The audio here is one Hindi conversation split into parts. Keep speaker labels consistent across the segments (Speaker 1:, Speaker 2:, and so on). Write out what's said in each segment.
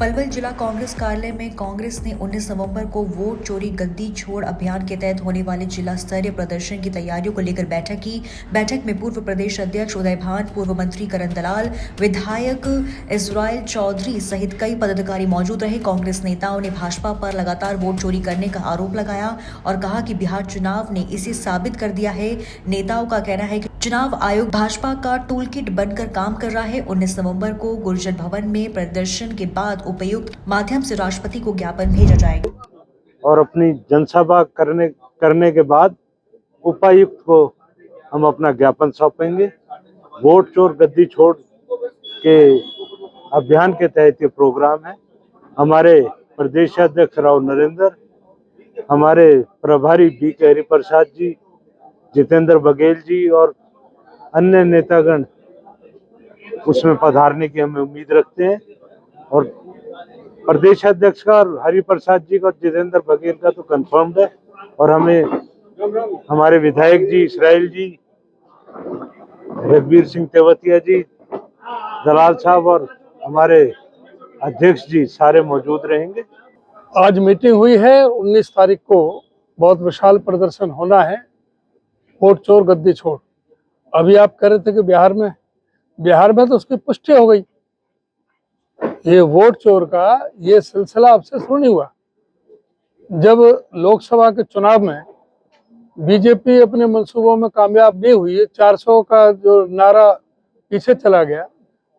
Speaker 1: पलवल जिला कांग्रेस कार्यालय में कांग्रेस ने 19 नवंबर को वोट चोरी गद्दी छोड़ अभियान के तहत होने वाले जिला स्तरीय प्रदर्शन की तैयारियों को लेकर बैठक की। बैठक में पूर्व प्रदेश अध्यक्ष उदय भान, पूर्व मंत्री करण दलाल, विधायक इजराइल चौधरी सहित कई पदाधिकारी मौजूद रहे। कांग्रेस नेताओं ने भाजपा पर लगातार वोट चोरी करने का आरोप लगाया और कहा कि बिहार चुनाव ने इसे साबित कर दिया है। नेताओं का कहना है कि चुनाव आयोग भाजपा का टूलकिट बनकर काम कर रहा है। 19 नवंबर को गुर्जर भवन में प्रदर्शन के बाद उपयुक्त माध्यम से राष्ट्रपति को ज्ञापन भेजा जाएगा
Speaker 2: और अपनी जनसभा करने के बाद उपायुक्त को हम अपना ज्ञापन सौंपेंगे। वोट चोर गद्दी छोड़ के अभियान के तहत ये प्रोग्राम है। हमारे प्रदेश अध्यक्ष राव नरेंद्र, हमारे प्रभारी बी के हरिप्रसाद जी, जितेंद्र बघेल जी और अन्य नेतागण उसमें पधारने की हम उम्मीद रखते हैं। और प्रदेश अध्यक्ष का और हरिप्रसाद जी का और जितेंद्र बघेल का तो कंफर्म्ड है। और हमें हमारे विधायक जी इजराइल जी, रघुवीर सिंह तेवतिया जी, दलाल साहब और हमारे अध्यक्ष जी सारे मौजूद रहेंगे।
Speaker 3: आज मीटिंग हुई है। 19 तारीख को बहुत विशाल प्रदर्शन होना है। वोट चोर गद्दी छोड़। अभी आप कह रहे थे कि बिहार में तो उसकी पुष्टि हो गई। ये वोट चोर का ये सिलसिला अब से शुरू नहीं हुआ। जब लोकसभा के चुनाव में बीजेपी अपने मंसूबों में कामयाब नहीं हुई, 400 का जो नारा पीछे चला गया,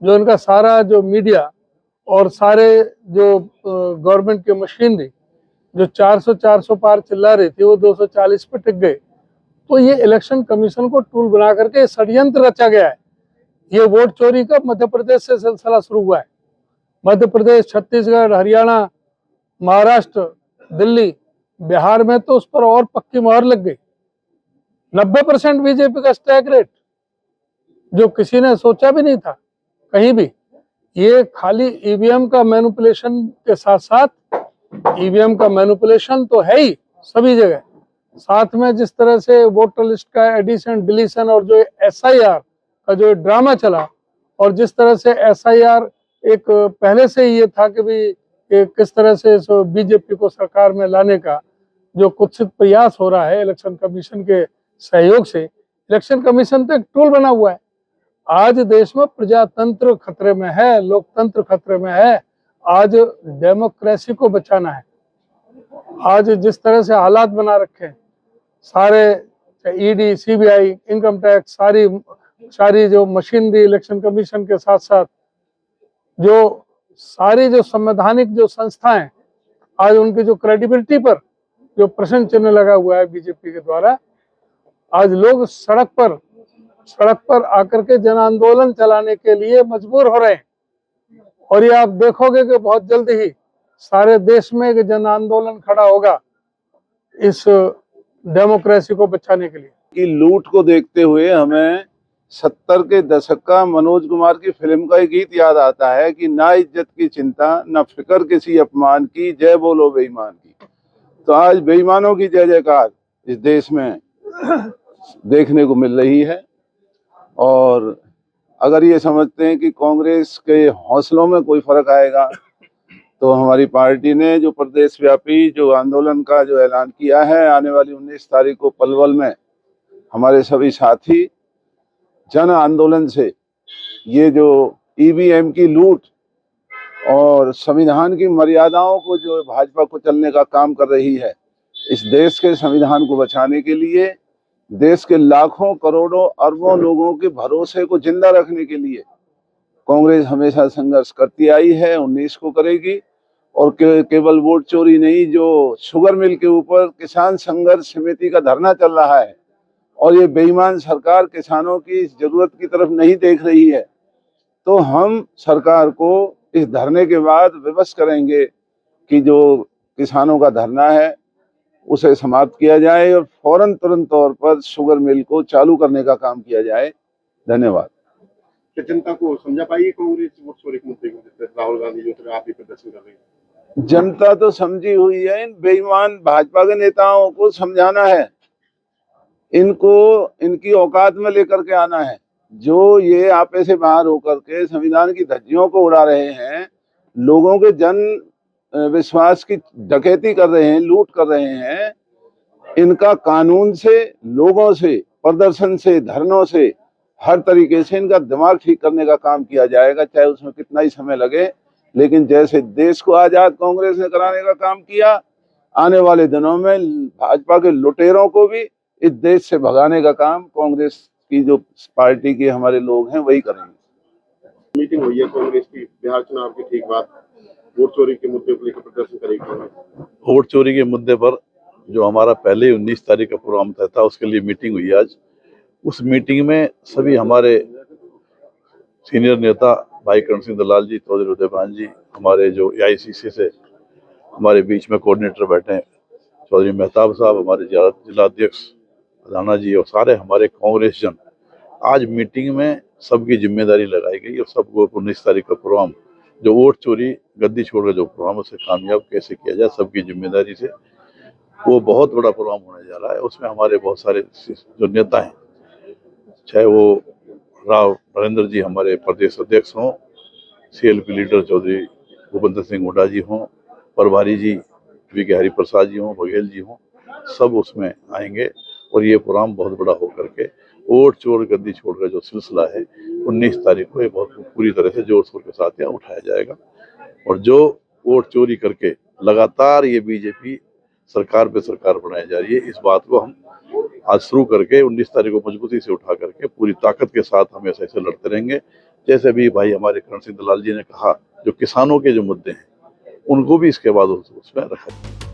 Speaker 3: जो इनका सारा जो मीडिया और सारे जो गवर्नमेंट की मशीनरी जो 400 पार चिल्ला रही थी, वो 240 पे टिक गए। तो ये इलेक्शन कमीशन को टूल बना करके षड्यंत्र रचा गया है। ये वोट चोरी का मध्य प्रदेश से सिलसिला शुरू हुआ है। मध्य प्रदेश, छत्तीसगढ़, हरियाणा, महाराष्ट्र, दिल्ली, बिहार में तो उस पर और पक्की मोहर लग गई। 90% बीजेपी का स्टैक रेट, जो किसी ने सोचा भी नहीं था कहीं भी। ये खाली ईवीएम का मैनिपुलेशन के साथ साथ ईवीएम का मैनिपुलेशन तो है ही सभी जगह, साथ में जिस तरह से वोटर लिस्ट का एडिशन डिलीशन और जो एसआईआर का जो ड्रामा चला, और जिस तरह से एसआईआर एक पहले से ही ये था कि भी किस तरह से बीजेपी को सरकार में लाने का जो कुत्सित प्रयास हो रहा है इलेक्शन कमीशन के सहयोग से। इलेक्शन कमीशन तो एक टूल बना हुआ है। आज देश में प्रजातंत्र खतरे में है, लोकतंत्र खतरे में है। आज डेमोक्रेसी को बचाना है। आज जिस तरह से हालात बना रखे हैं, सारे ईडी, सीबीआई, इनकम टैक्स, सारी जो मशीनरी इलेक्शन कमीशन के साथ साथ जो सारी जो संवैधानिक जो संस्थाएं, आज उनकी जो क्रेडिबिलिटी पर जो प्रश्न चिन्ह लगा हुआ है बीजेपी के द्वारा। आज लोग सड़क पर आकर के जन आंदोलन चलाने के लिए मजबूर हो रहे हैं। और ये आप देखोगे कि बहुत जल्दी ही सारे देश में एक जन आंदोलन खड़ा होगा इस डेमोक्रेसी को बचाने के लिए।
Speaker 4: की लूट को देखते हुए हमें 70 के दशक का मनोज कुमार की फिल्म का एक गीत याद आता है कि ना इज्जत की चिंता, ना फिक्र किसी अपमान की, जय बोलो बेईमान की। तो आज बेईमानों की जय जयकार इस देश में देखने को मिल रही है। और अगर ये समझते हैं कि कांग्रेस के हौसलों में कोई फर्क आएगा, तो हमारी पार्टी ने जो प्रदेश व्यापी जो आंदोलन का जो ऐलान किया है, आने वाली 19 तारीख को पलवल में हमारे सभी साथी जन आंदोलन से ये जो ईवीएम की लूट और संविधान की मर्यादाओं को जो भाजपा को चलने का काम कर रही है, इस देश के संविधान को बचाने के लिए, देश के लाखों करोड़ों अरबों लोगों के भरोसे को जिंदा रखने के लिए कांग्रेस हमेशा संघर्ष करती आई है, 19 को करेगी। और केवल वोट चोरी नहीं, जो शुगर मिल के ऊपर किसान संघर्ष समिति का धरना चल रहा है और ये बेईमान सरकार किसानों की जरूरत की तरफ नहीं देख रही है, तो हम सरकार को इस धरने के बाद विवश करेंगे कि जो किसानों का धरना है उसे समाप्त किया जाए और फौरन तुरंत तौर पर शुगर मिल को चालू करने का काम किया जाए। धन्यवाद।
Speaker 5: जनता को समझा पाइए कांग्रेस वोट चोरी के मुद्दे को, राहुल गांधी जो आप ही प्रदर्शन कर रहे हैं?
Speaker 4: जनता तो समझी हुई है। इन बेईमान भाजपा के नेताओं को समझाना है, इनको इनकी औकात में लेकर के आना है। जो ये आपे से बाहर होकर के संविधान की धज्जियों को उड़ा रहे हैं, लोगों के जन विश्वास की डकैती कर रहे हैं, लूट कर रहे हैं, इनका कानून से, लोगों से, प्रदर्शन से, धरनों से, हर तरीके से इनका दिमाग ठीक करने का काम किया जाएगा, चाहे उसमें कितना ही समय लगे। लेकिन जैसे देश को आजाद कांग्रेस ने कराने का काम किया, आने वाले दिनों में भाजपा के लुटेरों को भी इस देश से भगाने का काम कांग्रेस की जो पार्टी के हमारे लोग हैं वही करेंगे।
Speaker 5: मीटिंग हुई है कांग्रेस की बिहार चुनाव के ठीक बाद, वोट चोरी के मुद्दे को लेकर प्रदर्शन करेगी।
Speaker 6: वोट चोरी के मुद्दे पर जो हमारा पहले ही 19 तारीख का प्रोग्राम तय था, उसके लिए मीटिंग हुई आज। उस मीटिंग में सभी हमारे सीनियर नेता भाई करण सिंह दलाल जी, चौधरी उदयभान जी, हमारे जो AICC से हमारे बीच में कोऑर्डिनेटर बैठे हैं चौधरी मेहताब साहब, हमारे जिला अध्यक्ष राणा जी, और सारे हमारे कांग्रेस जन, आज मीटिंग में सबकी जिम्मेदारी लगाई गई और सबको 19 तारीख का प्रोग्राम, जो वोट चोरी गद्दी छोड़ का जो प्रोग्राम, उसे कामयाब कैसे किया जाए सबकी जिम्मेदारी से, वो बहुत बड़ा प्रोग्राम होने जा रहा है। उसमें हमारे बहुत सारे जो नेता हैं, चाहे वो राव नरेंद्र जी हमारे प्रदेश अध्यक्ष हों, CLP लीडर चौधरी भूपेंद्र सिंह हुड्डा जी हों, प्रभारी जी VK हरिप्रसाद जी हों, बघेल जी हों, सब उसमें आएंगे। और ये प्रोग्राम बहुत बड़ा हो करके वोट चोर गद्दी छोड़ का जो सिलसिला है 19 तारीख को ये बहुत पूरी तरह से जोर शोर के साथ यहाँ उठाया जाएगा। और जो वोट चोरी करके लगातार ये बीजेपी सरकार पे सरकार बनाई जा रही है, इस बात को हम आज शुरू करके 19 तारीख को मजबूती से उठा करके पूरी ताकत के साथ हम ऐसे लड़ते रहेंगे। जैसे भी भाई हमारे करण सिंह दलाल जी ने कहा, जो किसानों के जो मुद्दे हैं उनको भी इसके बाद उसमें रखा।